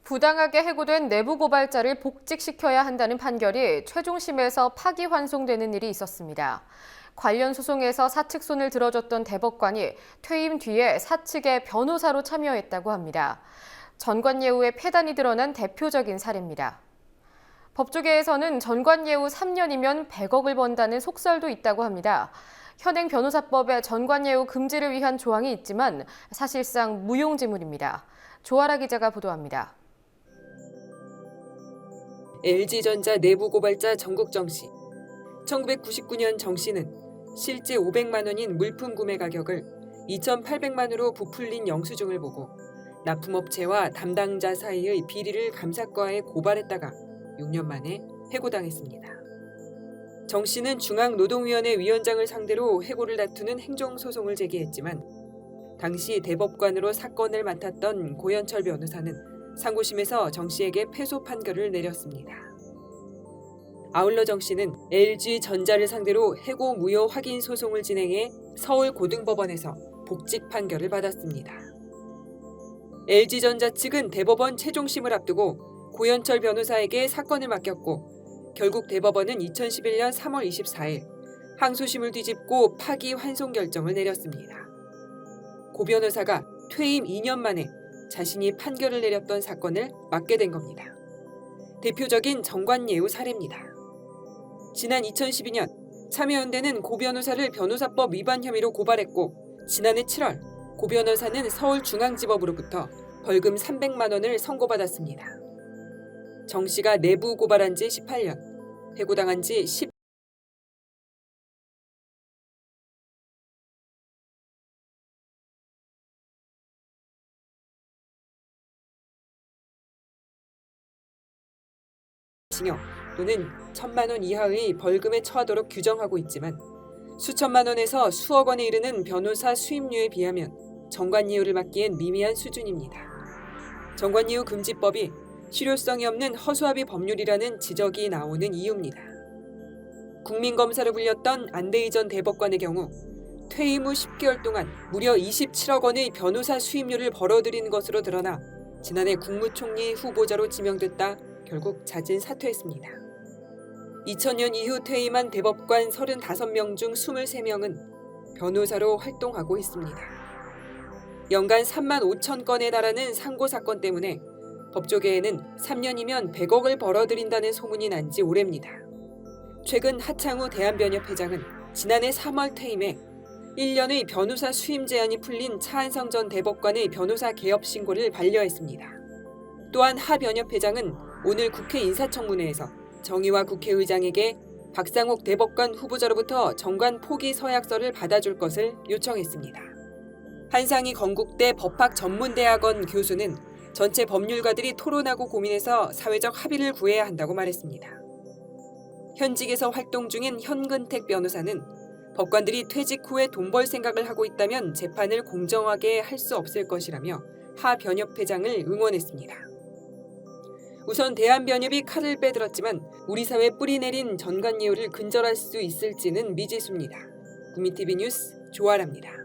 부당하게 해고된 내부 고발자를 복직시켜야 한다는 판결이 최종심에서 파기환송되는 일이 있었습니다. 관련 소송에서 사측 손을 들어줬던 대법관이 퇴임 뒤에 사측의 변호사로 참여했다고 합니다. 전관예우의 폐단이 드러난 대표적인 사례입니다. 법조계에서는 전관예우 3년이면 100억을 번다는 속설도 있다고 합니다. 현행 변호사법에 전관예우 금지를 위한 조항이 있지만 사실상 무용지물입니다. 조아라 기자가 보도합니다. LG전자 내부 고발자 정국정 씨. 1999년 정 씨는 실제 500만 원인 물품 구매 가격을 2,800만 원으로 부풀린 영수증을 보고 납품업체와 담당자 사이의 비리를 감사과에 고발했다가 6년 만에 해고당했습니다. 정 씨는 중앙노동위원회 위원장을 상대로 해고를 다투는 행정소송을 제기했지만 당시 대법관으로 사건을 맡았던 고현철 변호사는 상고심에서 정 씨에게 패소 판결을 내렸습니다. 아울러 정 씨는 LG전자를 상대로 해고 무효 확인 소송을 진행해 서울고등법원에서 복직 판결을 받았습니다. LG전자 측은 대법원 최종심을 앞두고 고현철 변호사에게 사건을 맡겼고 결국 대법원은 2011년 3월 24일 항소심을 뒤집고 파기환송 결정을 내렸습니다. 고 변호사가 퇴임 2년 만에 자신이 판결을 내렸던 사건을 맡게 된 겁니다. 대표적인 전관예우 사례입니다. 지난 2012년 참여연대는 고 변호사를 변호사법 위반 혐의로 고발했고 지난해 7월 고 변호사는 서울중앙지법으로부터 벌금 300만 원을 선고받았습니다. 정 씨가 내부 고발한 지 18년, 해고당한 지 10년 징역 또는 1,000만 원 이하의 벌금에 처하도록 규정하고 있지만 수천만 원에서 수억 원에 이르는 변호사 수임료에 비하면 전관예우를 막기엔 미미한 수준입니다. 전관예우 금지법이 실효성이 없는 허수아비 법률이라는 지적이 나오는 이유입니다. 국민검사로 불렸던 안대희 전 대법관의 경우 퇴임 후 10개월 동안 무려 27억 원의 변호사 수임료를 벌어들인 것으로 드러나 지난해 국무총리 후보자로 지명됐다 결국 자진 사퇴했습니다. 2000년 이후 퇴임한 대법관 35명 중 23명은 변호사로 활동하고 있습니다. 연간 3만 5천 건에 달하는 상고 사건 때문에 법조계에는 3년이면 100억을 벌어들인다는 소문이 난 지 오래입니다. 최근 하창우 대한변협회장은 지난해 3월 퇴임에 1년의 변호사 수임 제한이 풀린 차한성 전 대법관의 변호사 개업 신고를 반려했습니다. 또한 하 변협회장은 오늘 국회 인사청문회에서 정의와 국회의장에게 박상옥 대법관 후보자로부터 정관 포기 서약서를 받아줄 것을 요청했습니다. 한상희 건국대 법학전문대학원 교수는 전체 법률가들이 토론하고 고민해서 사회적 합의를 구해야 한다고 말했습니다. 현직에서 활동 중인 현근택 변호사는 법관들이 퇴직 후에 돈 벌 생각을 하고 있다면 재판을 공정하게 할 수 없을 것이라며 하 변협회장을 응원했습니다. 우선 대한변협이 칼을 빼들었지만 우리 사회에 뿌리 내린 전관예우를 근절할 수 있을지는 미지수입니다. 국민TV 뉴스 조아라입니다.